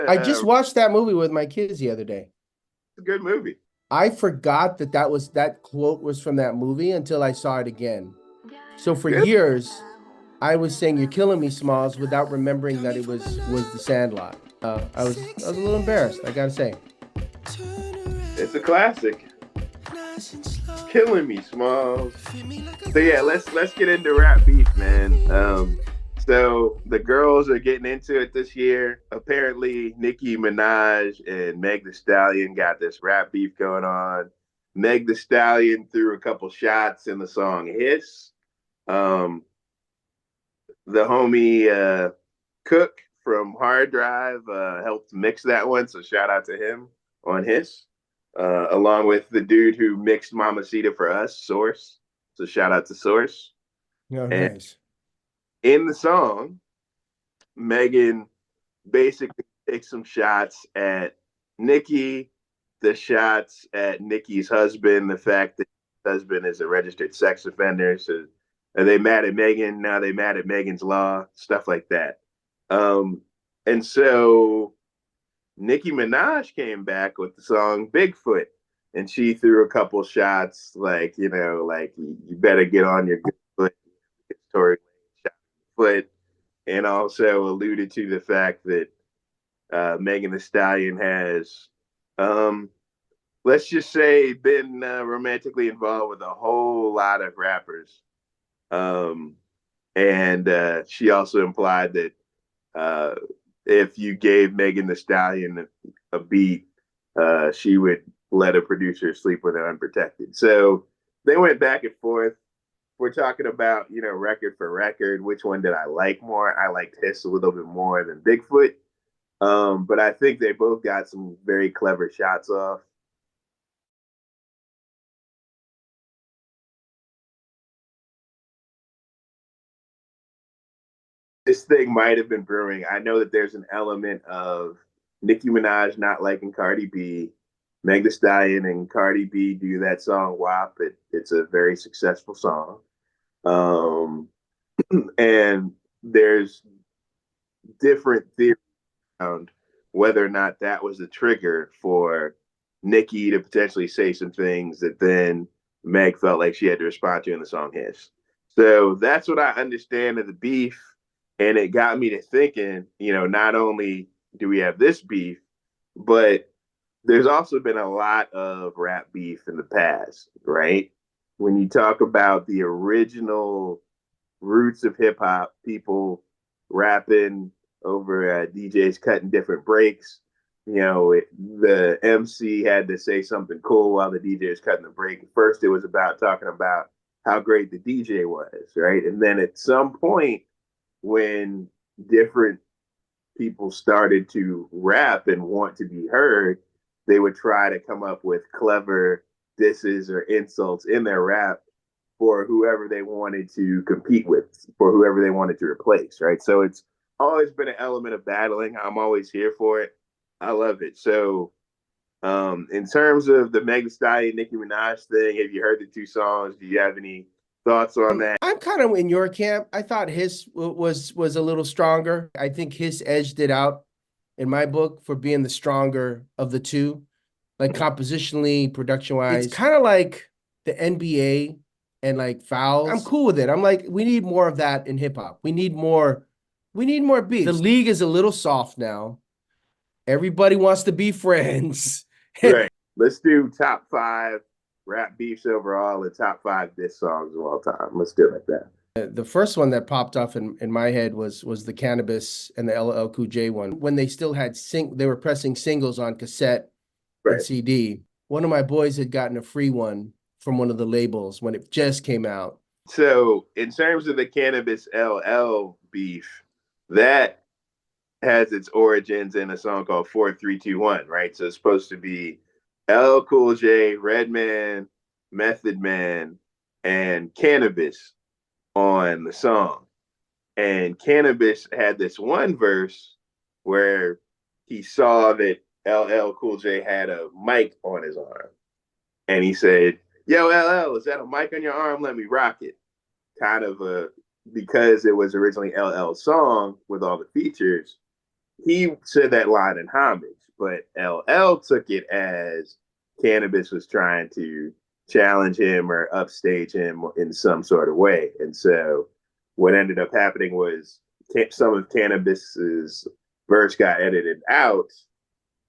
I just It's watched that movie with my kids the other day. a good movie. I forgot that that quote was from that movie until I saw it again. So for Good. years, I was saying "You're killing me, Smalls" without remembering that it was The Sandlot. I was a little embarrassed, I gotta say. It's a classic. Killing me, Smalls. So yeah, let's get into rap beef, man. So the girls are getting into it this year. Apparently, Nicki Minaj and Meg The Stallion got this rap beef going on. Meg The Stallion threw a couple shots in the song "Hiss." Um, the homie Cook from Hard Drive helped mix that one, so shout out to him on his. Along with the dude who mixed Mamacita for us, Source. So shout out to Source. Oh, And nice. in the song, Megan basically takes some shots at Nikki, the shots at Nikki's husband, the fact that his husband is a registered sex offender. So are they mad at Megan? Now they mad at Megan's law, stuff like that. Um, and so Nicki Minaj came back with the song Bigfoot. And she threw a couple shots like, like you better get on your good foot, story foot, and also alluded to the fact that Megan the Stallion has, um, let's just say, been romantically involved with a whole lot of rappers. Um, and she also implied that uh, if you gave Megan the Stallion a beat, she would let a producer sleep with it unprotected. So they went back and forth. We're talking about, record for record. Which one did I like more? I liked Hiss a little bit more than Bigfoot. But I think they both got some very clever shots off. This thing might have been brewing. I know that there's an element of Nicki Minaj not liking Cardi B. Meg Thee Stallion and Cardi B do that song WAP. It's a very successful song. Um, and there's different theories around whether or not that was the trigger for Nicki to potentially say some things that then Meg felt like she had to respond to in the song His. So that's what I understand of the beef. And it got me to thinking, not only do we have this beef, but there's also been a lot of rap beef in the past, right? When you talk about the original roots of hip hop, people rapping over DJs cutting different breaks. The MC had to say something cool while the DJ is cutting the break. First, it was about talking about how great the DJ was, right? And then at some point, when different people started to rap and want to be heard, they would try to come up with clever disses or insults in their rap for whoever they wanted to compete with, for whoever they wanted to replace, right? So it's always been an element of battling. I'm always here for it. I love it. So, in terms of the Meg Thee Stallion Nicki Minaj thing, have you heard the two songs? Do you have any thoughts on that? I'm kind of in your camp. I thought his was a little stronger. I think his edged it out in my book for being the stronger of the two, like compositionally, production wise. It's kind of like the NBA and like fouls. I'm cool with it. I'm like, we need more of that in hip hop. We need more beats. The league is a little soft now. Everybody wants to be friends. Right. Let's do top five rap beefs overall and top five diss songs of all time. Let's do it like that. The first one that popped off in my head was the Canibus and the LL Cool J one. When they still had they were pressing singles on cassette and Right. CD. One of my boys had gotten a free one from one of the labels when it just came out. So, in terms of the Canibus LL beef, that has its origins in a song called 4321, right? So, it's supposed to be LL Cool J, Redman, Method Man, and Canibus on the song. And Canibus had this one verse where he saw that LL Cool J had a mic on his arm. And he said, "Yo, LL, is that a mic on your arm? Let me rock it." Kind of because it was originally LL's song with all the features, he said that line in homage, but LL took it as Canibus was trying to challenge him or upstage him in some sort of way. And so what ended up happening was some of Canibus's verse got edited out,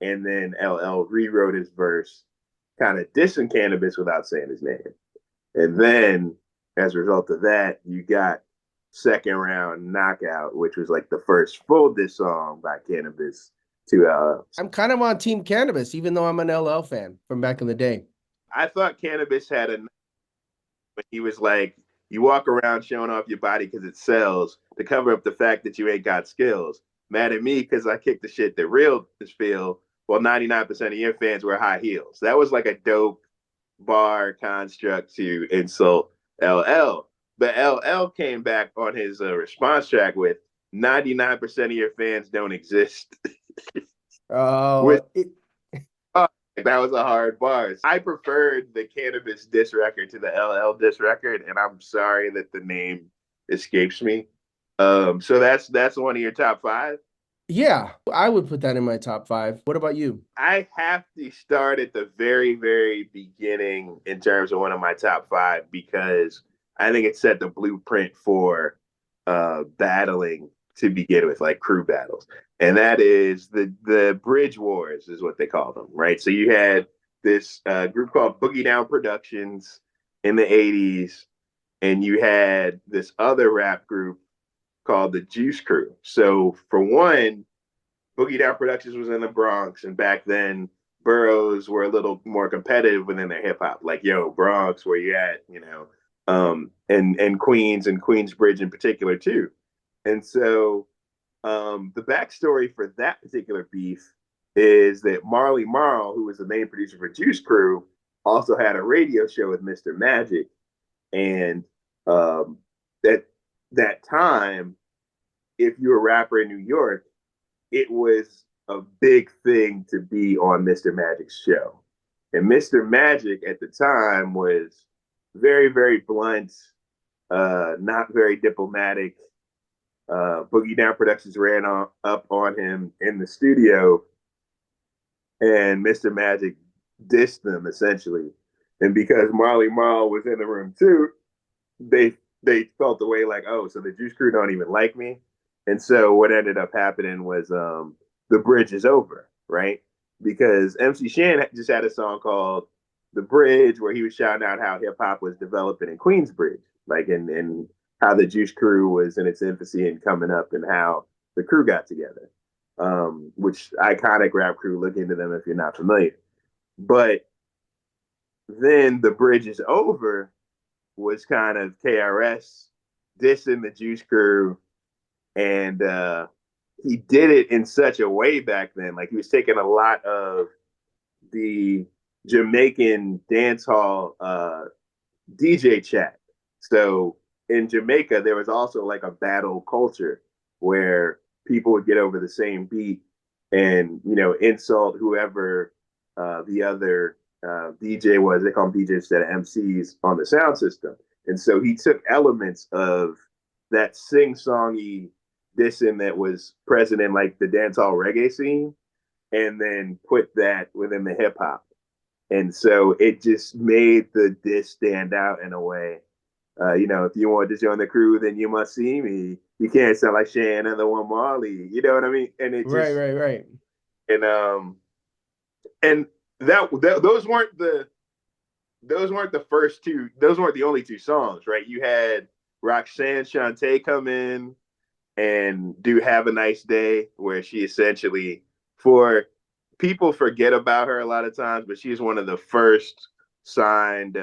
and then LL rewrote his verse, kind of dissing Canibus without saying his name. And then as a result of that, you got Second Round Knockout, which was like the first full diss song by Canibus to I'm kind of on Team Canibus, even though I'm an LL fan from back in the day. I thought Canibus had a when he was like, you walk around showing off your body because it sells to cover up the fact that you ain't got skills. Mad at me because I kicked the shit that real feel, while 99% of your fans wear high heels. That was like a dope bar construct to insult LL. But LL came back on his response track with 99% of your fans don't exist. Oh, Which, that was a hard bar. I preferred the Canibus diss record to the LL diss record, and I'm sorry that the name escapes me. So that's one of your top five. yeah, I would put that in my top five. What about you? I have to start at the very, very beginning in terms of one of my top five because I think it set the blueprint for battling to begin with, like crew battles. And that is the Bridge Wars is what they call them, right? So you had this group called Boogie Down Productions in the 80s, and you had this other rap group called the Juice Crew. So for one, Boogie Down Productions was in the Bronx, and back then boroughs were a little more competitive within their hip hop. Like, yo, Bronx, where you at? You know, and Queens and Queensbridge in particular too. And so the backstory for that particular beef is that Marley Marl, who was the main producer for Juice Crew, also had a radio show with Mr. Magic, and at that time, if you were a rapper in New York, it was a big thing to be on Mr. Magic's show. And Mr. Magic at the time was very, very blunt, not very diplomatic. Boogie Down Productions ran up on him in the studio, and Mr. Magic dissed them essentially. And because Marley Marl was in the room too, they felt the way like, oh, so the Juice Crew don't even like me. And so what ended up happening was the bridge is over, right? Because MC Shan just had a song called The Bridge where he was shouting out how hip hop was developing in Queensbridge, like and how the Juice Crew was in its infancy and coming up, and how the crew got together. Which iconic rap crew, look into them if you're not familiar. But then The Bridge is Over was kind of KRS dissing the Juice Crew, and he did it in such a way back then. Like he was taking a lot of the Jamaican dance hall DJ chat. So in Jamaica, there was also like a battle culture where people would get over the same beat and, you know, insult whoever the other DJ was. They call them DJs instead of MCs on the sound system. And so he took elements of that sing-songy dissing that was present in like the dancehall reggae scene, and then put that within the hip hop. And so it just made the diss stand out in a way. You know, if you want to join the crew, then you must see me. You can't sound like Shan and the one Marley. You know what I mean? And it just Right. And those weren't the first two. Those weren't the only two songs, right? You had Roxanne Shante come in and do Have a Nice Day, where she essentially, for people forget about her a lot of times, but she's one of the first signed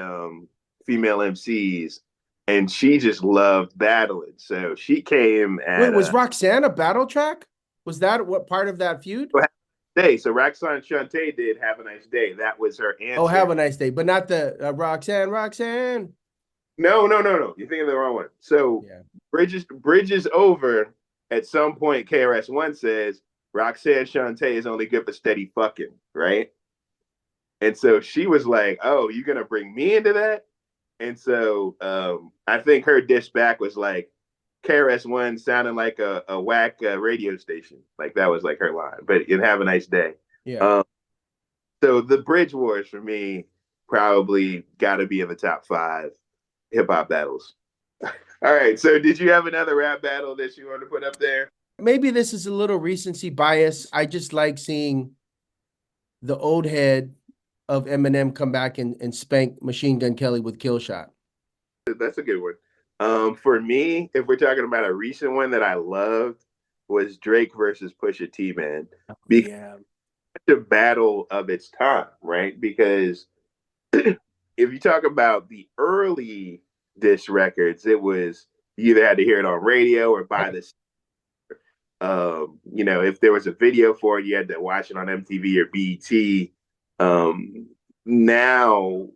female MCs, and she just loved battling. So she came at Wait, was Roxanne a battle track? Was that what part of that feud? Day. So Roxanne Shante did Have a Nice Day. That was her answer. Oh, Have a Nice Day, but not the Roxanne. No. You're thinking of the wrong one. So Yeah. Bridges Over. At some point, KRS-One says Roxanne Shante is only good for steady fucking, right? And so she was like, "Oh, you gonna bring me into that?" And so I think her dish back was like, KRS-One sounding like a whack radio station. Like that was like her line. But you have a nice day. Yeah. Um, so the Bridge Wars for me probably got to be in the top 5 hip hop battles. All right. So did you have another rap battle that you want to put up there? Maybe this is a little recency bias. I just like seeing the old head of Eminem come back and spank Machine Gun Kelly with Kill Shot. That's a good one. For me, if we're talking about a recent one that I loved, was Drake versus Pusha T, man. Because Yeah. the battle of its time, right? Because if you talk about the early diss records, it was you either had to hear it on radio or buy this. If there was a video for it, you had to watch it on MTV or BET. Now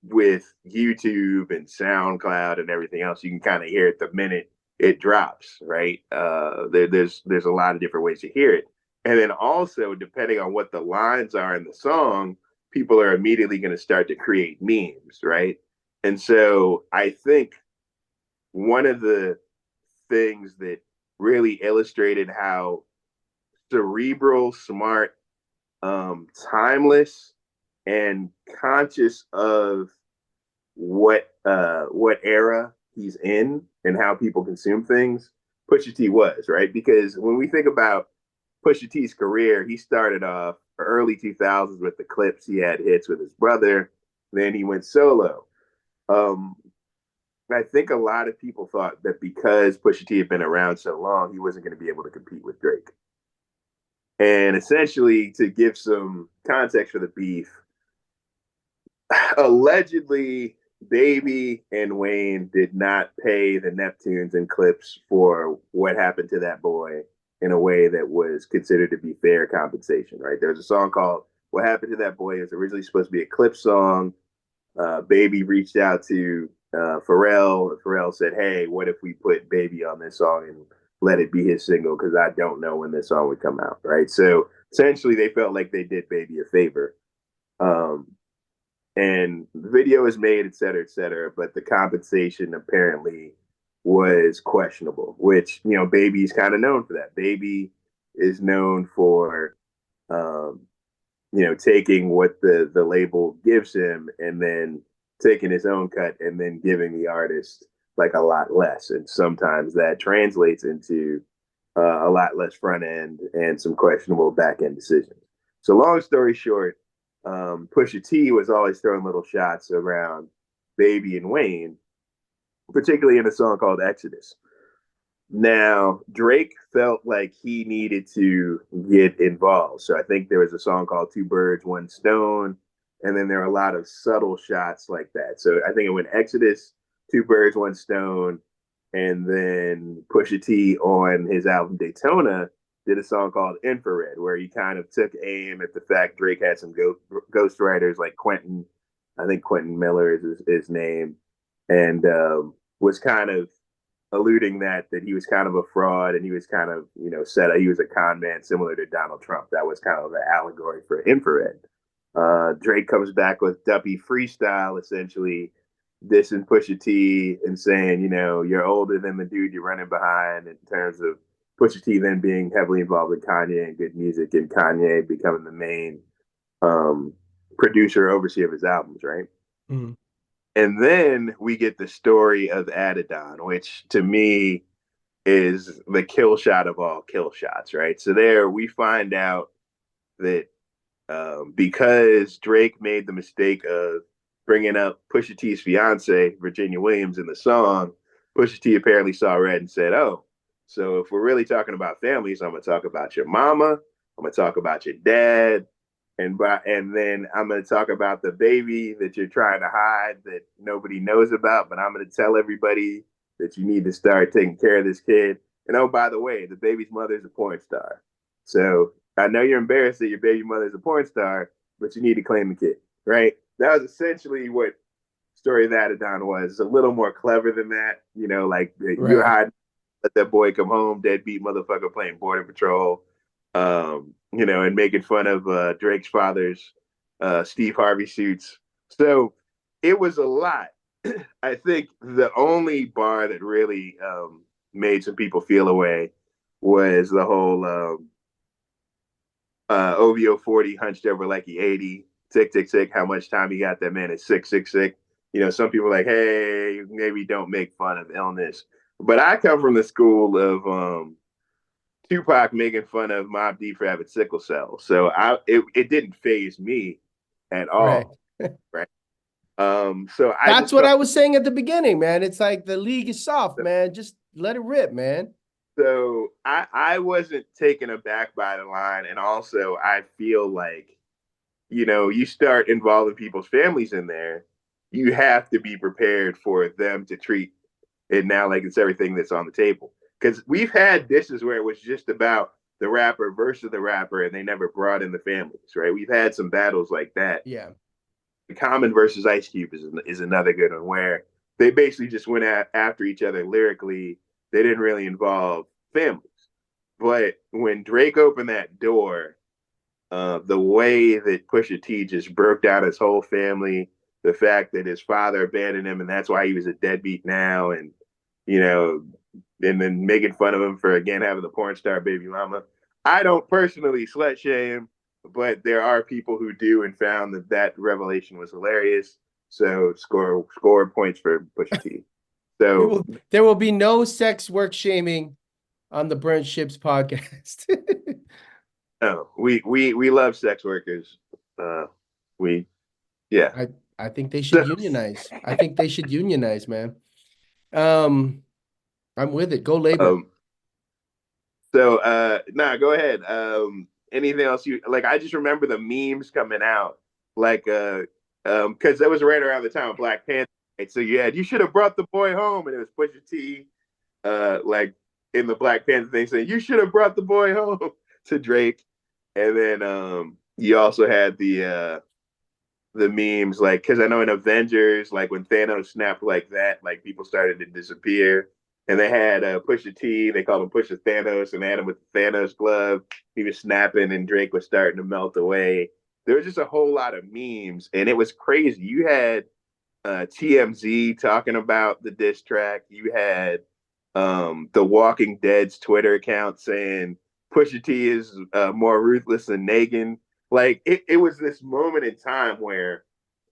with YouTube and SoundCloud and everything else, you can kind of hear it the minute it drops, right? There's a lot of different ways to hear it, and then also depending on what the lines are in the song, people are immediately going to start to create memes, right? And so I think one of the things that really illustrated how cerebral, smart, timeless, and conscious of what era he's in and how people consume things Pusha T was, right? Because when we think about Pusha T's career, he started off early 2000s with the Clips. He had hits with his brother. Then he went solo. Um, I think a lot of people thought that because Pusha T had been around so long, he wasn't going to be able to compete with Drake. And essentially, to give some context for the beef, allegedly, Baby and Wayne did not pay the Neptunes and Clips for what happened to that boy in a way that was considered to be fair compensation, right? There's a song called What Happened to That Boy. It was originally supposed to be a Clip song. Baby reached out to Pharrell. Pharrell said, "Hey, what if we put Baby on this song and let it be his single? Because I don't know when this song would come out." Right. So essentially, they felt like they did Baby a favor. Um, and the video is made, et cetera, et cetera. But the compensation apparently was questionable, which Baby's kind of known for that. Baby is known for um, taking what the label gives him and then taking his own cut and then giving the artist like a lot less. And sometimes that translates into a lot less front end and some questionable back end decisions. So long story short, Pusha T was always throwing little shots around Baby and Wayne, particularly in a song called Exodus. Now, Drake felt like he needed to get involved. So I think there was a song called Two Birds, One Stone. And then there are a lot of subtle shots like that. So I think it went Exodus, Two Birds, One Stone. And then Pusha T on his album Daytona did a song called Infrared, where he kind of took aim at the fact Drake had some ghostwriters like Quentin. I think Quentin Miller is his name. And was kind of alluding that he was kind of a fraud and he was kind of said he was a con man similar to Donald Trump. That was kind of the allegory for Infrared. Drake comes back with Duppy Freestyle, essentially dissing Pusha T and saying, you're older than the dude you're running behind, in terms of Pusha T then being heavily involved with Kanye and good music, and Kanye becoming the main producer, overseer of his albums, right? Mm-hmm. And then we get the story of Adidon, which to me is the kill shot of all kill shots, right? So there we find out that because Drake made the mistake of bringing up Pusha T's fiance, Virginia Williams, in the song, Pusha T apparently saw red and said, "Oh, so if we're really talking about families, I'm going to talk about your mama, I'm going to talk about your dad, and then I'm going to talk about the baby that you're trying to hide that nobody knows about, but I'm going to tell everybody that you need to start taking care of this kid. And oh, by the way, the baby's mother is a porn star. So I know you're embarrassed that your baby mother is a porn star, but you need to claim the kid, right?" That was essentially what Story of Adidon was. It's a little more clever than that, like you're Right. hiding, let that boy come home, deadbeat motherfucker playing Border Patrol, and making fun of Drake's father's Steve Harvey suits. So it was a lot. I think the only bar that really made some people feel away was the whole OVO 40 hunched over like he 80. Tick, tick, tick. How much time he got? That man is sick, sick, sick. You know, some people are like, hey, maybe don't make fun of illness. But I come from the school of Tupac making fun of Mobb Deep for having sickle cell. So it didn't phase me at Right. all. Right. So I That's just what felt I was saying at the beginning, man. It's like the league is soft, man. Just let it rip, man. so I wasn't taken aback by the line. And also I feel like, you know, you start involving people's families in there, you have to be prepared for them to treat it now like it's everything that's on the table. Because we've had dishes where it was just about the rapper versus the rapper, and they never brought in the families, right? We've had some battles like that. Yeah. Common versus Ice Cube is another good one where they basically just went after each other lyrically. They didn't really involve families. But when Drake opened that door, the way that Pusha T just broke down his whole family, the fact that his father abandoned him and that's why he was a deadbeat now, and you know, and then making fun of him for again having the porn star baby mama. I don't personally slut shame, but there are people who do and found that that revelation was hilarious. So score points for Pusha T. So There will be no sex work shaming on the Burnt Ships podcast. no, we love sex workers. We yeah. I think they So, should unionize. I think they should unionize, man. Um, I'm with it. Go labor. um, nah, go ahead. Anything else you like? I just remember the memes coming out, like because that was right around the time of Black Panther. Right? So you should have brought the boy home, and it was Pusha T, like in the Black Panther thing saying you should have brought the boy home to Drake, and then you also had the memes, like, because I know in Avengers, like when Thanos snapped like that, like people started to disappear. And they had Pusha T, they called him Pusha Thanos, and they had him with the Thanos glove. He was snapping, and Drake was starting to melt away. There was just a whole lot of memes, and it was crazy. You had TMZ talking about the diss track. You had the Walking Dead's Twitter account saying Pusha T is more ruthless than Negan. Like it was this moment in time where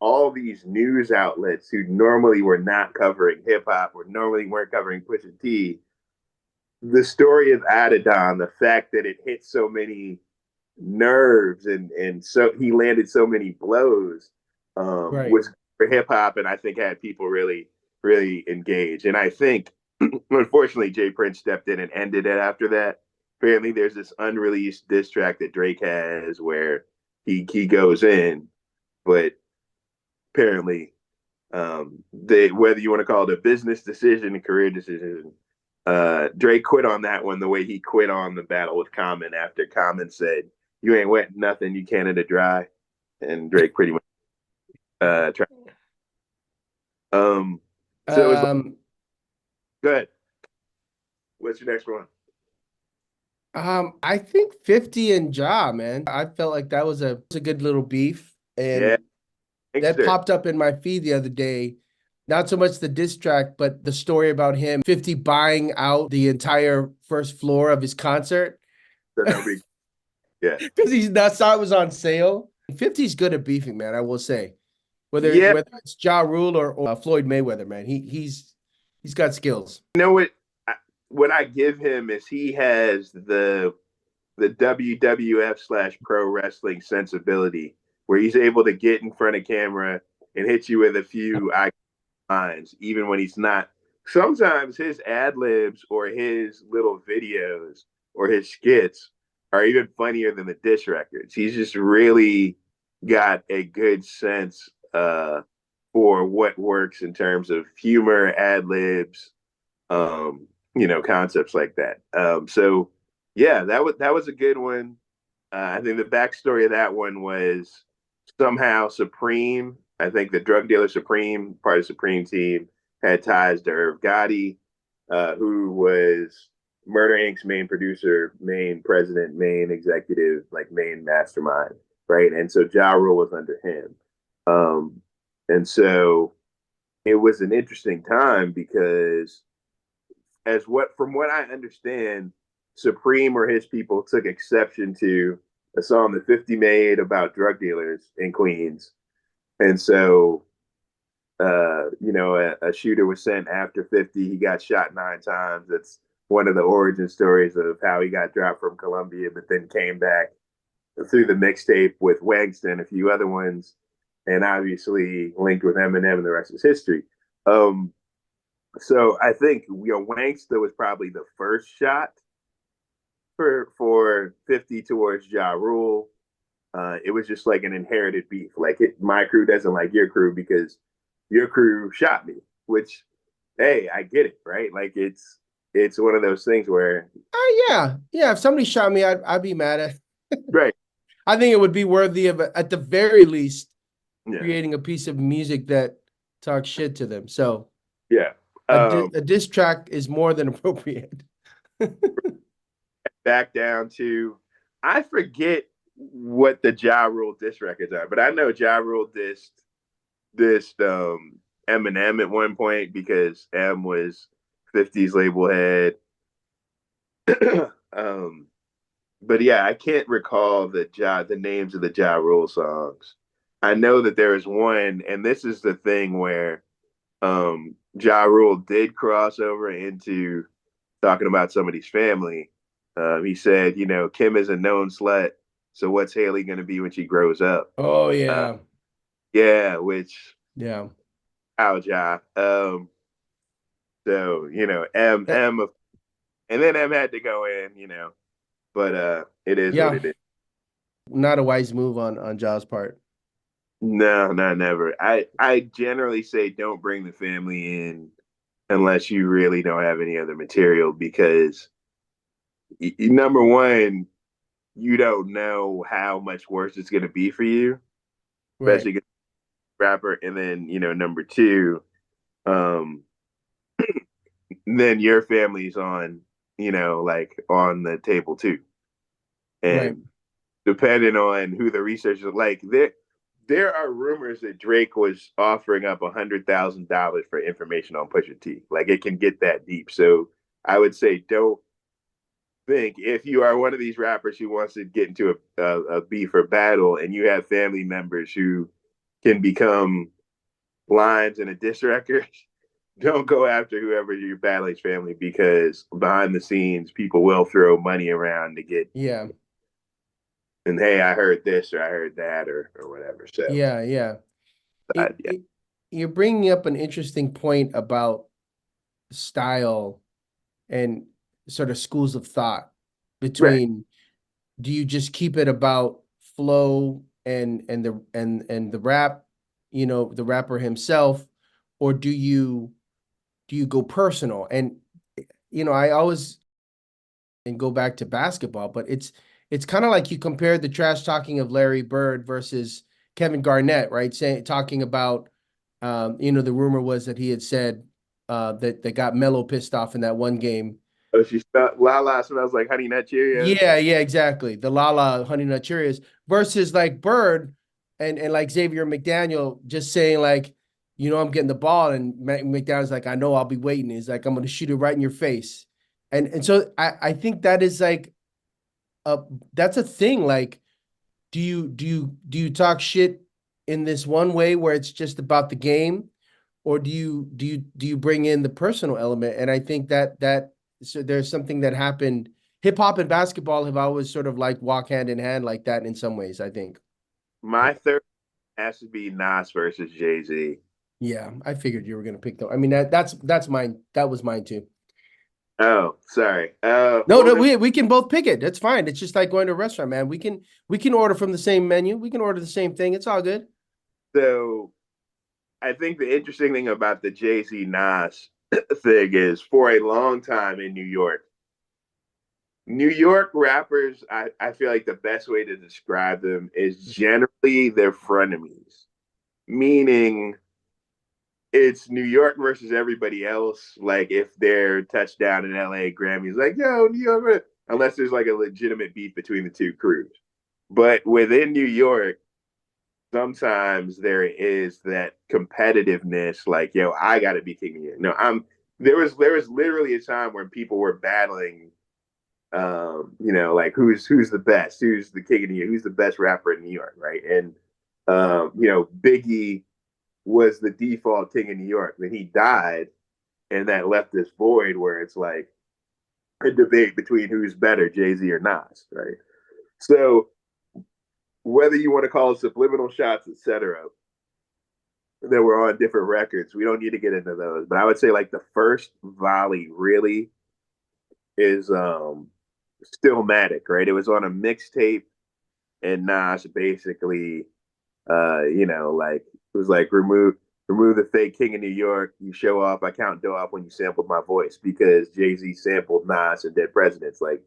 all these news outlets who normally were not covering hip hop or normally weren't covering Pusha T, the story of Adidon, the fact that it hit so many nerves and so he landed so many blows Right. was for hip hop, and I think had people really engaged. And I think unfortunately Jay Prince stepped in and ended it after that. Apparently there's this unreleased diss track that Drake has where he goes in, but apparently they, whether you want to call it a business decision, a career decision, Drake quit on that one the way he quit on the battle with Common after Common said, "You ain't wet nothing, you Canada dry," and Drake pretty much tried. So it was like, Um, go ahead. What's your next one? I think 50 and Ja, man. I felt like that was a good little beef. Yeah, And that gangster. popped up in my feed the other day. Not so much the diss track, but the story about him 50 buying out the entire first floor of his concert So no big. Yeah, because he's that saw it was on sale. 50's good at beefing, man. I will say, yeah. whether it's Ja Rule or Floyd Mayweather, man, he's got skills. You know what? What I give him is he has the WWF slash pro wrestling sensibility, where he's able to get in front of camera and hit you with a few lines, even when he's not. Sometimes his ad libs or his little videos or his skits are even funnier than the diss records. He's just really got a good sense for what works in terms of humor, ad libs, concepts like that. So yeah, that was a good one. I think the backstory of that one was somehow Supreme. I think the drug dealer Supreme, part of Supreme team, had ties to Irv Gotti, who was Murder Inc.'s main producer, main president, main executive, like main mastermind, right? And so Ja Rule was under him. And so it was an interesting time because as what from what I understand, Supreme or his people took exception to a song that 50 made about drug dealers in Queens. And so a shooter was sent after 50. He got shot 9 times. That's one of the origin stories of how he got dropped from Columbia, but then came back through the mixtape with Wangston and a few other ones, and obviously linked with Eminem, and the rest is history. Um, so I think Wanksta was probably the first shot for 50 towards Ja Rule. It was just like an inherited beef. Like my crew doesn't like your crew because your crew shot me. Which, hey, I get it, right? Like it's one of those things where, yeah. If somebody shot me, I'd be mad at. right? I think it would be worthy of, at the very least, Yeah, creating a piece of music that talks shit to them. So yeah. a diss track is more than appropriate. Back down to, I forget what the Ja Rule diss records are, but I know Ja Rule dissed Eminem at one point because M was 50's label head. um, but yeah, I can't recall the names of the Ja Rule songs. I know that there is one, and this is the thing where Ja Rule did cross over into talking about somebody's family. He said, Kim is a known slut, so what's Haley going to be when she grows up? Oh Uh, yeah. yeah, which, Yeah. ouch, ja. So, Uh, M, and then M had to go in, but it is what yeah. it is. Not a wise move on Ja's part. No, not never. I generally say don't bring the family in unless you really don't have any other material because number one, you don't know how much worse it's going to be for you, Right. especially rapper. And then, number two, um, then your family's on, like on the table too. Right. And depending on who the researchers like, there are rumors that Drake was offering up $100,000 for information on Pusha T. Like it can get that deep. So I would say don't think if you are one of these rappers who wants to get into a beef or battle and you have family members who can become lines in a diss record, don't go after whoever you're battling's family because behind the scenes people will throw money around to get, Yeah. and hey, I heard this or I heard that or whatever. So Yeah. Yeah. uh, It, yeah, it, you're bringing up an interesting point about style and sort of schools of thought right. between, do you just keep it about flow and the rap, the rapper himself, or do you go personal? And I always and go back to basketball, but it's kind of like you compare the trash talking of Larry Bird versus Kevin Garnett, right? Saying talking about the rumor was that he had said that got Melo pissed off in that one game. Oh, she smelled Lala smells like Honey Nut Cheerios. Yeah, exactly. The Lala Honey Nut Cheerios versus like Bird and like Xavier McDaniel just saying like, I'm getting the ball, and McDaniel's like, I know, I'll be waiting. He's like, I'm gonna shoot it right in your face. And so I think that is like a that's a thing. Like, do you talk shit in this one way where it's just about the game, or do you bring in the personal element? And I think that so there's something that happened. Hip hop and basketball have always sort of like walk hand in hand like that in some ways, I think. My third has to be Nas versus Jay-Z. Yeah, I figured you were gonna pick them. I mean, that's mine. That was mine too. Oh, sorry. No, Well no, then, we can both pick it. That's fine. It's just like going to a restaurant, man. We can order from the same menu. We can order the same thing. It's all good. so I think the interesting thing about the Jay-Z Nas thing is for a long time in New York rappers, I feel like the best way to describe them is generally they're frenemies, meaning it's New York versus everybody else. Like if they're touchdown in LA, Grammy's like, yo, New York, unless there's like a legitimate beef between the two crews. But within New York, sometimes there is that competitiveness, like, yo, I gotta be kicking you. No, there was literally a time when people were battling, like who's the best, who's the king of New York, who's the best rapper in New York, right? And Biggie was the default king of New York. Then he died, and that left this void where it's like a debate between who's better, Jay-Z or Nas, right? So whether you want to call it subliminal shots, etc., that were on different records, we don't need to get into those. But I would say like the first volley really is Stillmatic, right? It was on a mixtape, and Nas basically like it was like remove the fake King of New York. You show off. I count dough off when you sampled my voice, because Jay-Z sampled Nas and Dead Presidents. Like,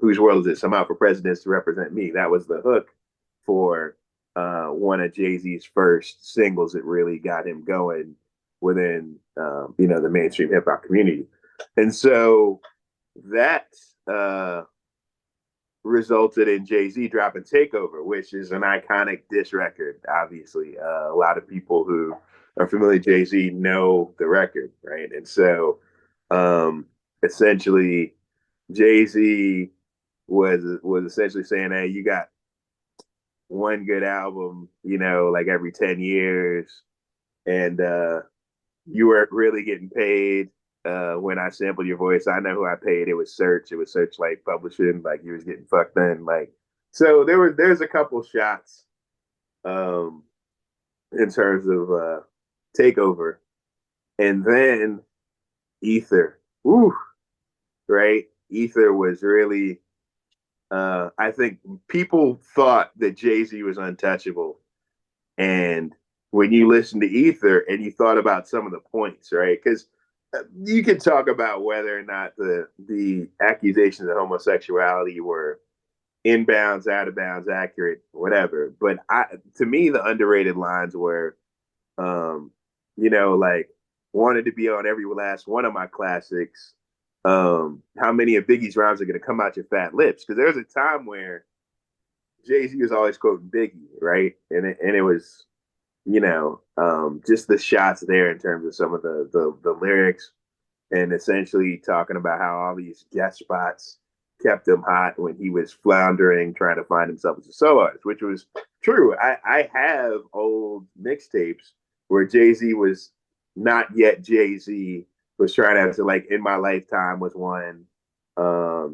whose world is this? I'm out for presidents to represent me. That was the hook for one of Jay-Z's first singles that really got him going within the mainstream hip hop community. And so that resulted in Jay-Z dropping Takeover, which is an iconic diss record. Obviously, a lot of people who are familiar with Jay-Z know the record, right? And so, essentially, Jay-Z was essentially saying, "Hey, you got one good album, like every 10 years, and you weren't really getting paid." When I sampled your voice, I know who I paid. It was Search. It was Searchlight Publishing. Like, you was getting fucked in. Like, so there's a couple shots, in terms of Takeover, and then Ether. Ooh, right? Ether was really. I think people thought that Jay-Z was untouchable, and when you listen to Ether and you thought about some of the points, right? Because you could talk about whether or not the accusations of homosexuality were inbounds, out of bounds, accurate, whatever. But to me, the underrated lines were, like, wanted to be on every last one of my classics. How many of Biggie's rhymes are going to come out your fat lips? Because there's a time where Jay-Z was always quoting Biggie, right? And it was just the shots there in terms of some of the lyrics, and essentially talking about how all these guest spots kept him hot when he was floundering, trying to find himself as a solo artist, which was true. I have old mixtapes where Jay-Z was not yet Jay-Z, was trying to like In My Lifetime was one.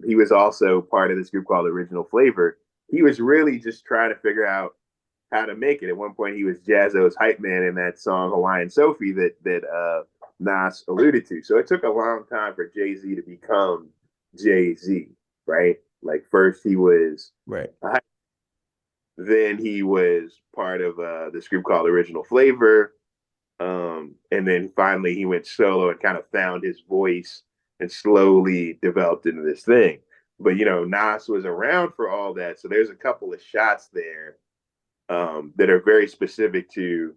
He was also part of this group called Original Flavor. He was really just trying to figure out how to make it. At one point, he was Jazzo's hype man in that song Hawaiian Sophie that Nas alluded to. So it took a long time for Jay-Z to become Jay-Z, right? Like, first he was right. Then he was part of this group called Original Flavor, and then finally he went solo and kind of found his voice and slowly developed into this thing. But Nas was around for all that, so there's a couple of shots there that are very specific to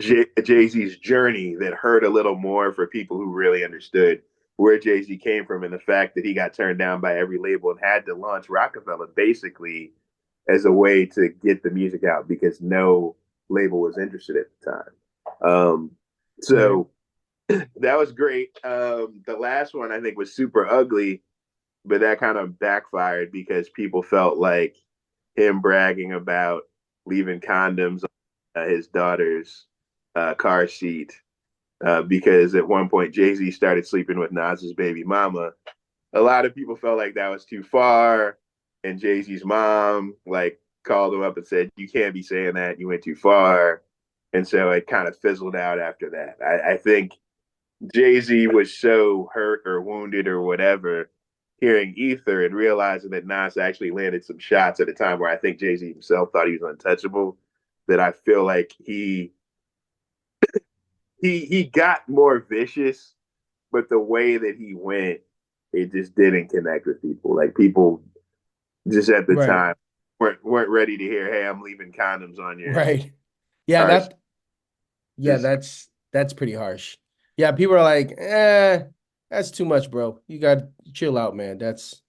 Jay-Z's journey that hurt a little more for people who really understood where Jay-Z came from, and the fact that he got turned down by every label and had to launch Rockefeller basically as a way to get the music out because no label was interested at the time. So that was great. The last one I think was Super Ugly, but that kind of backfired because people felt like him bragging about leaving condoms on his daughter's car seat because at one point Jay-Z started sleeping with Nas's baby mama. A lot of people felt like that was too far, and Jay-Z's mom like called him up and said, "You can't be saying that. You went too far." And so it kind of fizzled out after that. I think Jay-Z was so hurt or wounded or whatever hearing Ether and realizing that Nas actually landed some shots at a time where I think Jay-Z himself thought he was untouchable, that I feel like he got more vicious, but the way that he went, it just didn't connect with people. Like, people just at the time weren't ready to hear, "Hey, I'm leaving condoms on your right." Yeah, that's pretty harsh. Yeah, people are like, that's too much, bro. You got to chill out, man. It's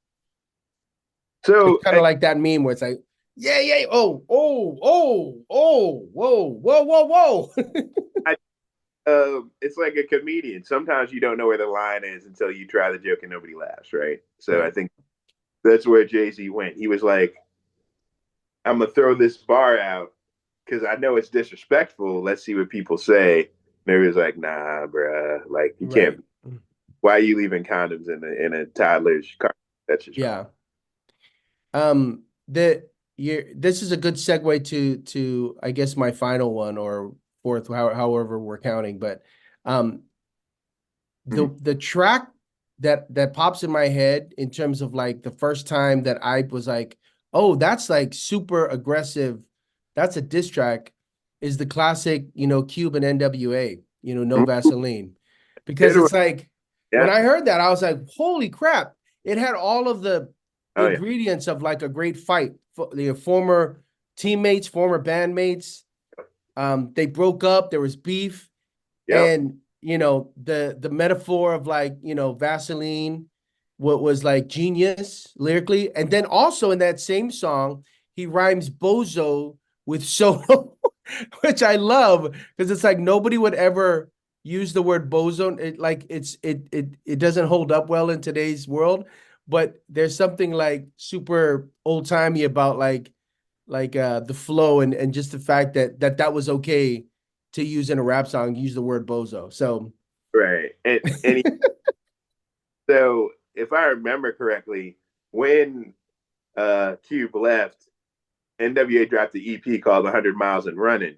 so kind of like that meme where it's like, yeah, oh, whoa, whoa, whoa. it's like a comedian. Sometimes you don't know where the line is until you try the joke and nobody laughs, right? So I Right. think that's where Jay-Z went. He was like, I'm gonna throw this bar out because I know it's disrespectful. Let's see what people say. And he was like, nah, bruh. Like you Right. can't. Why are you leaving condoms in a toddler's car? That's just wrong. Yeah. The you this is a good segue to I guess my final one or fourth, however we're counting, but um Mhm. the track that pops in my head in terms of like the first time that I was like, oh, that's like super aggressive. That's a diss track, is the classic, Cube and NWA, No Vaseline. Because Good one. it's like when Yeah. I heard that, I was like, holy crap. It had all of the Oh yeah. ingredients of like a great fight. The former teammates, former bandmates, they broke up, there was beef, Yep. and the metaphor of like Vaseline, what was like genius lyrically, and then also in that same song he rhymes bozo with solo, which I love because it's like nobody would ever use the word bozo. It doesn't hold up well in today's world, but there's something like super old timey about the flow and just the fact that was okay to use in a rap song, use the word bozo. So Right. So if I remember correctly, when Cube left, NWA dropped the EP called 100 Miles and Running.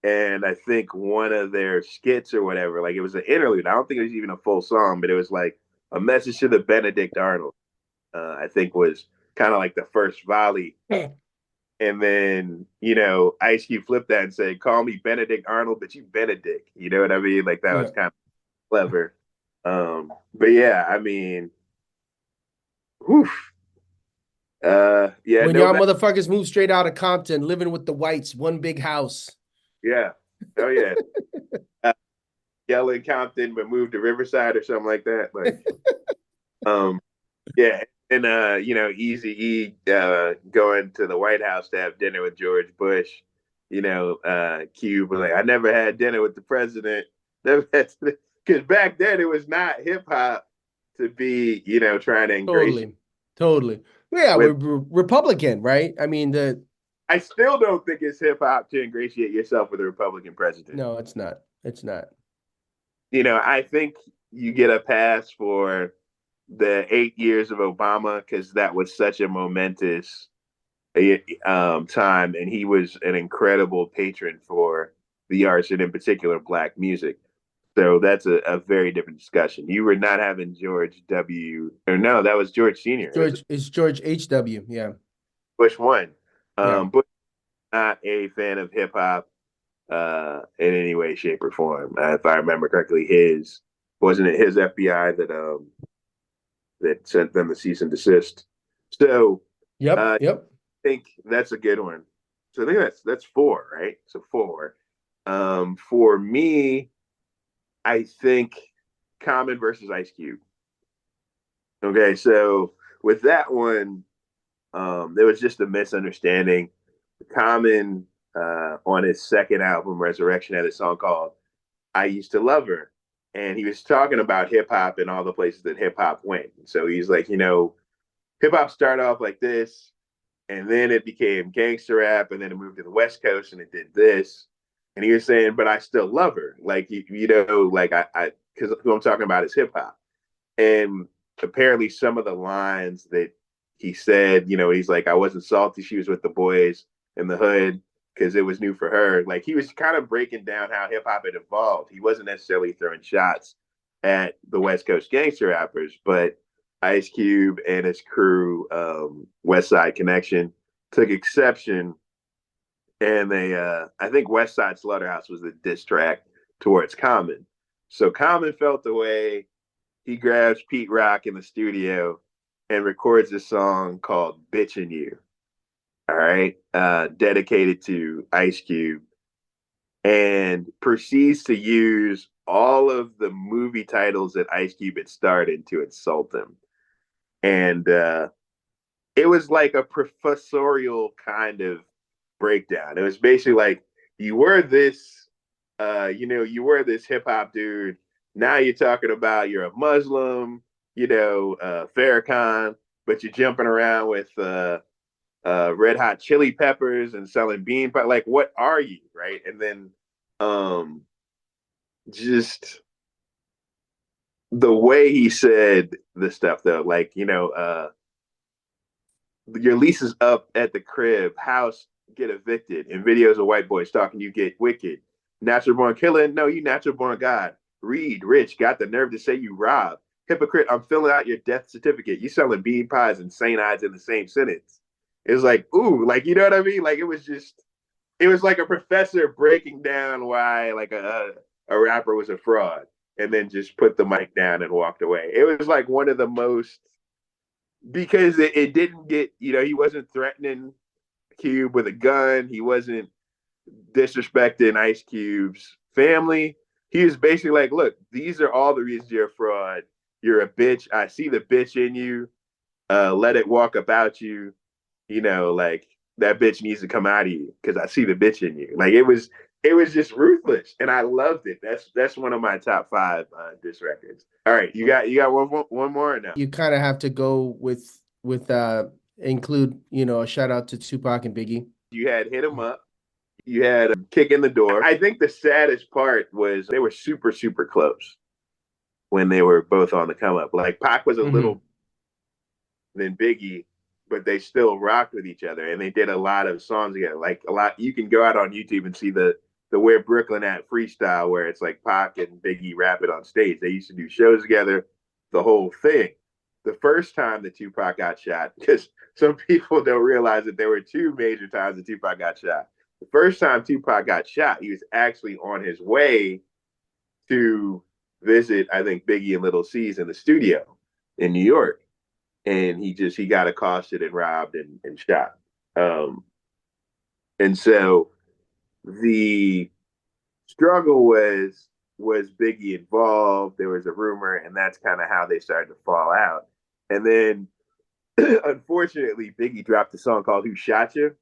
And I think one of their skits or whatever, like it was an interlude. I don't think it was even a full song, but it was like a message to the Benedict Arnold. I think was kind of like the first volley. And then, Ice Cube flipped that and said, call me Benedict Arnold, but you Benedict. You know what I mean? Like that was yeah. kind of clever. But yeah, I mean, whew, yeah, When no, y'all motherfuckers move straight out of Compton, living with the whites, one big house. yeah, oh yeah, yelling Compton, but moved to Riverside or something like that. Like, um, yeah, and Easy E going to the White House to have dinner with George Bush. Cube was like, I never had dinner with the president. Never had because back then it was not hip hop to be, trying to ingratiate Totally. Totally. Yeah, with. we're Republican, right? I mean, the I still don't think it's hip hop to ingratiate yourself with a Republican president. no, it's not. It's not. I think you get a pass for the 8 years of Obama because that was such a momentous time, and he was an incredible patron for the arts and in particular Black music. So that's a very different discussion. You were not having George W. or no, that was George Senior. It was It's George H.W. Yeah. Bush one. Yeah. Bush not a fan of hip hop in any way, shape, or form. If I remember correctly, his wasn't it his FBI that sent them the cease and desist. So Yep. I Yep. think that's a good one. So I think that's four, right? So four. For me, I think Common versus Ice Cube. Okay, so with that one, there was just a misunderstanding. Common on his second album, Resurrection, had a song called I Used to Love Her. And he was talking about hip hop and all the places that hip hop went. So he's like, hip hop started off like this, and then it became gangster rap, and then it moved to the West Coast and it did this. And he was saying, but I still love her. Like, like because who I'm talking about is hip hop. And apparently, some of the lines that he said, he's like, I wasn't salty. She was with the boys in the hood because it was new for her. Like, he was kind of breaking down how hip hop had evolved. He wasn't necessarily throwing shots at the West Coast gangster rappers, but Ice Cube and his crew, West Side Connection, took exception. And I think West Side Slaughterhouse was the diss track towards Common. So Common felt the way he grabs Pete Rock in the studio and records this song called Bitchin' You. All right. Dedicated to Ice Cube and proceeds to use all of the movie titles that Ice Cube had starred to insult him. And it was like a professorial kind of breakdown. It was basically like, you were this you were this hip hop dude. Now you're talking about you're a Muslim, Farrakhan, but you're jumping around with Red Hot Chili Peppers and selling bean pie. Like, what are you, right? And then um, just the way he said the stuff, though, like, your lease is up at the crib, house get evicted, and videos of white boys talking you get wicked. Natural born killer, no, you natural born God. Reed, rich, got the nerve to say you rob. Hypocrite, I'm filling out your death certificate. You selling bean pies and St. Ides in the same sentence. It's like, ooh, like, you know what I mean? Like, it was like a professor breaking down why like a rapper was a fraud and then just put the mic down and walked away. It was like one of the most, because it didn't get, he wasn't threatening Cube with a gun. He wasn't disrespecting Ice Cube's family. He was basically like, look, these are all the reasons you're a fraud. You're a bitch. I see the bitch in you. Let it walk about you. Like that bitch needs to come out of you because I see the bitch in you. Like it was just ruthless, and I loved it. That's one of my top five diss records. All right, you got one more or no? You kind of have to go with include, a shout out to Tupac and Biggie. You had Hit 'Em Up. You had a Kick in the Door. I think the saddest part was they were super, super close when they were both on the come up. Like Pac was a little than Biggie, but they still rocked with each other, and they did a lot of songs together. Like a lot, you can go out on YouTube and see the Where Brooklyn At freestyle, where it's like Pac and Biggie rap it on stage. They used to do shows together, the whole thing. The first time that Tupac got shot, because some people don't realize that there were two major times that Tupac got shot. The first time Tupac got shot, he was actually on his way to visit, I think, Biggie and Little C's in the studio in New York. And he got accosted and robbed and shot. And so the struggle was Biggie involved? There was a rumor, and that's kind of how they started to fall out. And then unfortunately, Biggie dropped a song called Who Shot You?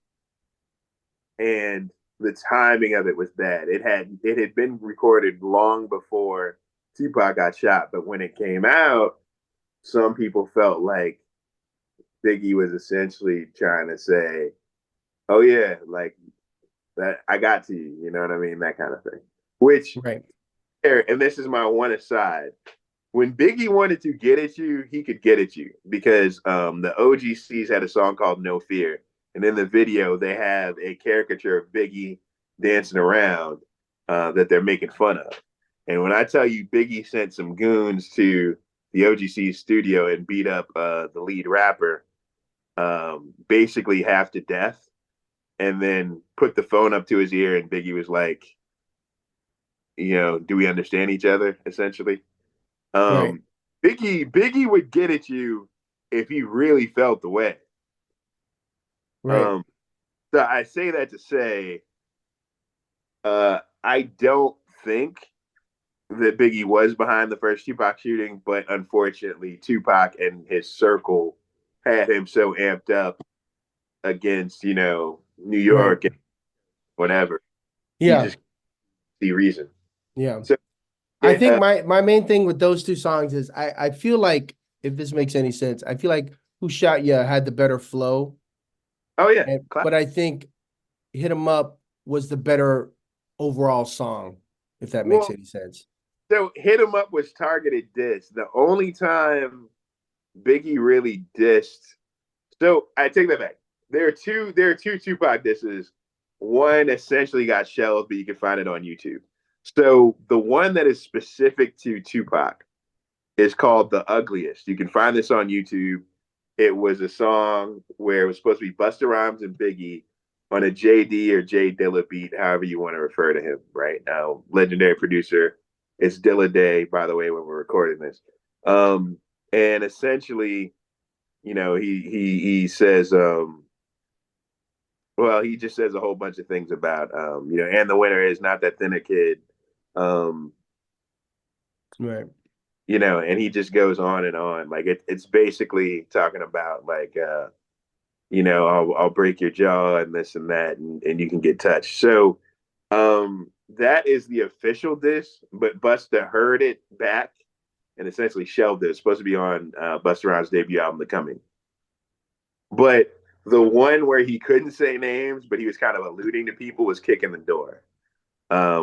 And the timing of it was bad. It had been recorded long before Tupac got shot, but when it came out, some people felt like Biggie was essentially trying to say, "Oh yeah, like that, I got to you." You know what I mean? That kind of thing. Which, Right. and this is my one aside. When Biggie wanted to get at you, he could get at you because the OGCs had a song called No Fear. And in the video, they have a caricature of Biggie dancing around that they're making fun of. And when I tell you Biggie sent some goons to the OGC studio and beat up the lead rapper, basically half to death, and then put the phone up to his ear, and Biggie was like, do we understand each other, essentially? Right. Biggie would get at you if he really felt the way. Right. So I say that to say, I don't think that Biggie was behind the first Tupac shooting, but unfortunately, Tupac and his circle had him so amped up against, New Right. York and whatever. He Yeah. just see reason. Yeah. So I it, think my main thing with those two songs is I feel like, if this makes any sense, I feel like Who Shot Ya had the better flow, oh yeah, but I think Hit 'Em Up was the better overall song, if that makes well, any sense. so Hit 'Em Up was targeted diss. The only time Biggie really dissed. So I take that back. There are two Tupac disses. One essentially got shelved, but you can find it on YouTube. So the one that is specific to Tupac is called The Ugliest. You can find this on YouTube. It was a song where it was supposed to be Busta Rhymes and Biggie on a JD or J Dilla beat, however you want to refer to him, right? Now, legendary producer. It's Dilla Day, by the way, when we're recording this. And essentially, he says, well, he just says a whole bunch of things about, and the winner is not that thinner kid. Um, Right. and he just goes on and on. Like it's basically talking about like, I'll break your jaw and this and that, and you can get touched. So That is the official diss, but Busta heard it back and essentially shelved it. It's supposed to be on Busta Rhymes' debut album, The Coming. But the one where he couldn't say names, but he was kind of alluding to people, was Kicking the Door,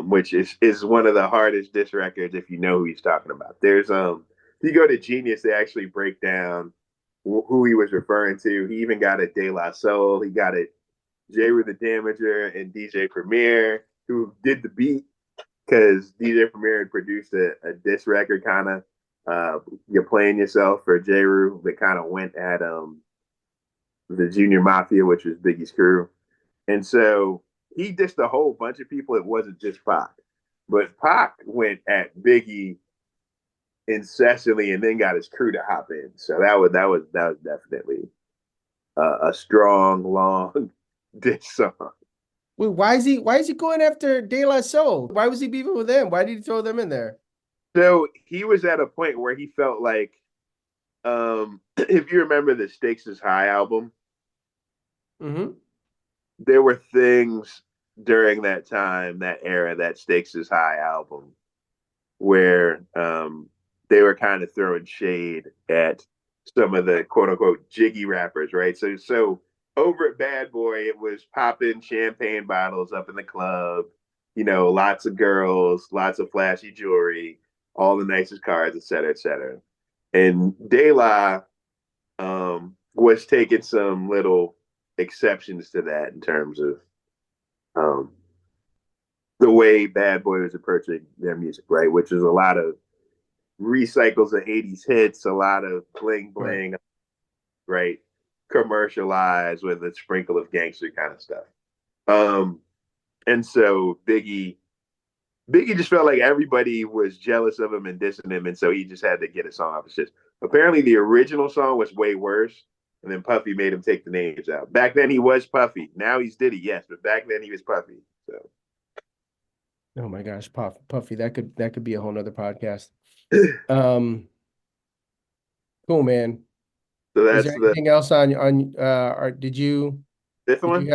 which is one of the hardest diss records if you know who he's talking about. There's if you go to Genius, they actually break down who he was referring to. He even got it De La Soul. He got it J. Rue the Damager and DJ Premier, who did the beat because DJ Premier had produced a diss record, kind of You're Playing Yourself for J. Rue, that kind of went at the Junior Mafia, which was Biggie's crew. And so he dissed a whole bunch of people. It wasn't just Pac. But Pac went at Biggie incessantly and then got his crew to hop in. So that was definitely a strong, long diss song. Wait, why is he going after De La Soul? Why was he beefing with them? Why did he throw them in there? So he was at a point where he felt like, if you remember the Stakes is High album, Mm-hmm. there were things during that time, that era, that Stakes is High album, where they were kind of throwing shade at some of the quote unquote jiggy rappers, right? So over at Bad Boy, it was popping champagne bottles up in the club, lots of girls, lots of flashy jewelry, all the nicest cars, et cetera, et cetera. And De La was taking some little exceptions to that in terms of um, the way Bad Boy was approaching their music, right? Which is a lot of recycles of 80s hits, a lot of bling Right. bling, right? Commercialized with a sprinkle of gangster kind of stuff. Um, and so Biggie just felt like everybody was jealous of him and dissing him, and so he just had to get a song off his chest. Apparently, the original song was way worse, and then Puffy made him take the names out. Back then, he was Puffy. Now he's Diddy, yes, but back then he was Puffy. So, Oh my gosh, Puffy, that could be a whole nother podcast. so Um, cool, man. Is that's there the anything else on or fifth did you one.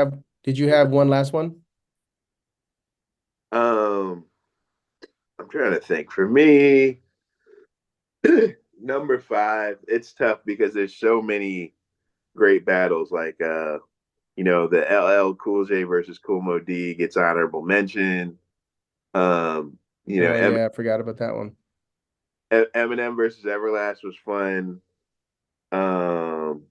have one last one? Um, I'm trying to think. For me, number five, it's tough because there's so many great battles. Like the LL Cool J versus Kool Moe Dee gets honorable mention. Um, Oh yeah, I forgot about that one. Eminem versus Everlast was fun. Um,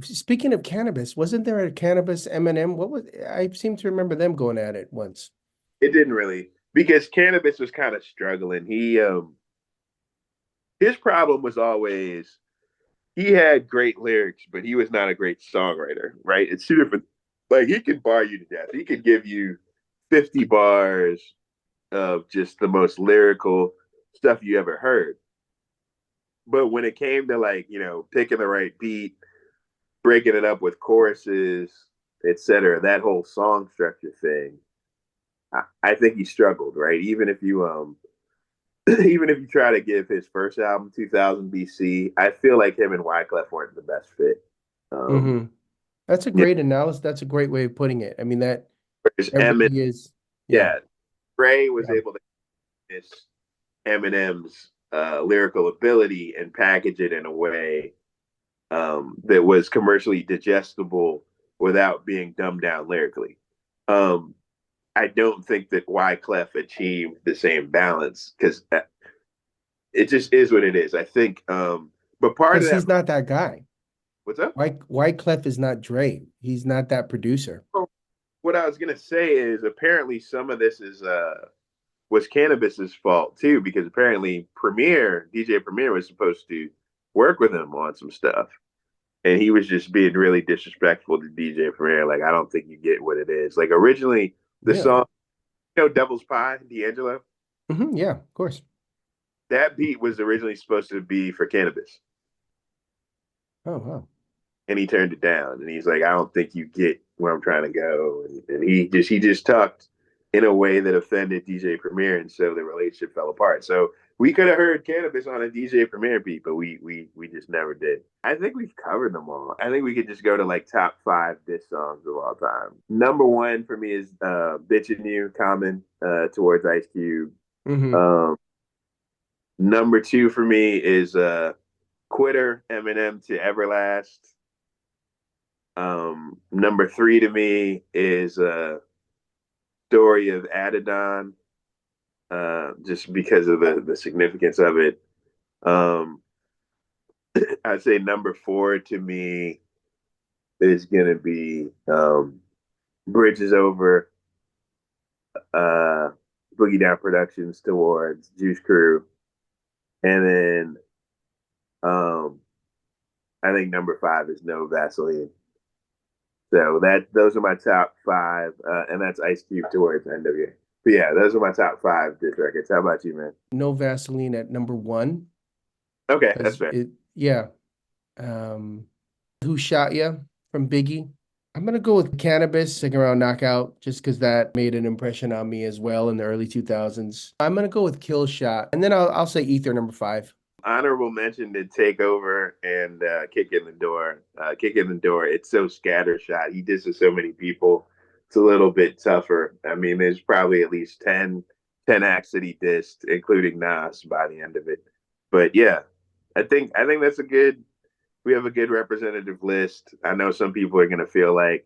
Speaking of Canibus, wasn't there a Canibus Eminem? What was I seem to remember them going at it once. it didn't really, because Canibus was kind of struggling. His problem was always he had great lyrics, but he was not a great songwriter, right? It's two different. Like, he could bar you to death. He could give you 50 bars of just the most lyrical stuff you ever heard. But when it came to, like, picking the right beat, breaking it up with choruses, etc., that whole song structure thing, I think he struggled, right? Even if you even if you try to give his first album 2000 BC, I feel like him and Wyclef weren't the best fit. Um, Hmm. That's a yeah, great analysis. That's a great way of putting it. I mean, whereas that Emmett, really is, yeah, yeah, Ray was yeah. able to miss Eminem's lyrical ability and package it in a way that was commercially digestible without being dumbed down lyrically. Um, I don't think that Wyclef achieved the same balance because it just is what it is. I think, but part of Because that, he's not that guy. what's up? Wyclef is not Dre. He's not that producer. What I was gonna say is apparently some of this is was Canibus's fault too, because apparently DJ Premier was supposed to work with him on some stuff. And he was just being really disrespectful to DJ Premier. Like, I don't think you get what it is. Like, originally the Really? song, Devil's Pie, D'Angelo, Yeah, of course. that beat was originally supposed to be for Canibus. Oh, wow. And he turned it down. And he's like, I don't think you get where I'm trying to go. And he just talked in a way that offended DJ Premier, and so the relationship fell apart. So We could have heard Canibus on a DJ Premier beat, but we just never did. I think we've covered them all. I think we could just go to like top 5 diss songs of all time. Number 1 for me is "Bitchin' You," Common, towards Ice Cube. Hmm. Um, Number 2 for me is "Quitter," Eminem to Everlast. Number 3 to me is "Story of Adidon," just because of the significance of it. Um, I'd say number 4 to me is gonna be "Bridges Over," uh, Boogie Down Productions towards Juice Crew, and then um, I think number 5 is "No Vaseline." So those are my top 5, and that's Ice Cube towards NWA. But yeah, those are my top 5 diss records. How about you, man? No Vaseline at number 1 Okay, that's because fair. yeah. Um, Who Shot Ya from Biggie. I'm gonna go with Canibus, second round knockout, just because that made an impression on me as well in the early 2000s. I'm gonna go with Kill Shot, and then I'll say Ether number 5. Honorable mention to Take Over and Kick in the Door. Kick in the Door. It's so scattershot. He disses so many people. It's a little bit tougher. I mean, there's probably at least 10 acts that he dissed, including Nas by the end of it. But yeah, I think that's a good. We have a good representative list. I know some people are gonna feel like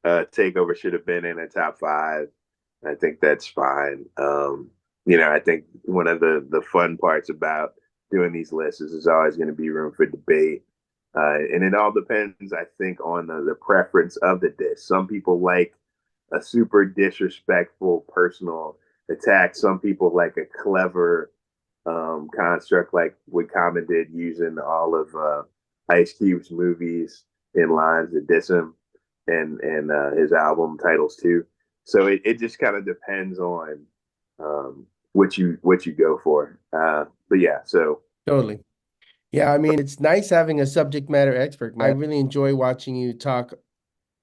Takeover should have been in a top 5. I think that's fine. I think one of the fun parts about doing these lists is there's always going to be room for debate, and it all depends, I think, on the preference of the diss. Some people like a super disrespectful personal attack. Some people like a clever construct, like what Common did, using all of Ice Cube's movies in lines to diss him, and his album titles too. So it just kind of depends on what you go for. But yeah, so Totally. Yeah, I mean, it's nice having a subject matter expert, man. I really enjoy watching you talk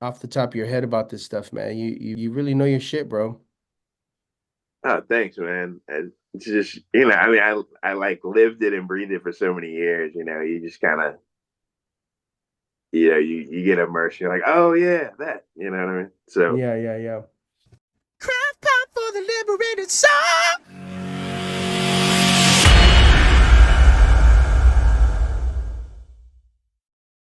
off the top of your head about this stuff, man. You really know your shit, bro. thanks, man. And it's just I mean, I like lived it and breathed it for so many years. You just kind of you get immersed. You're like, oh yeah, that. You know what I mean? So Yeah, yeah, yeah.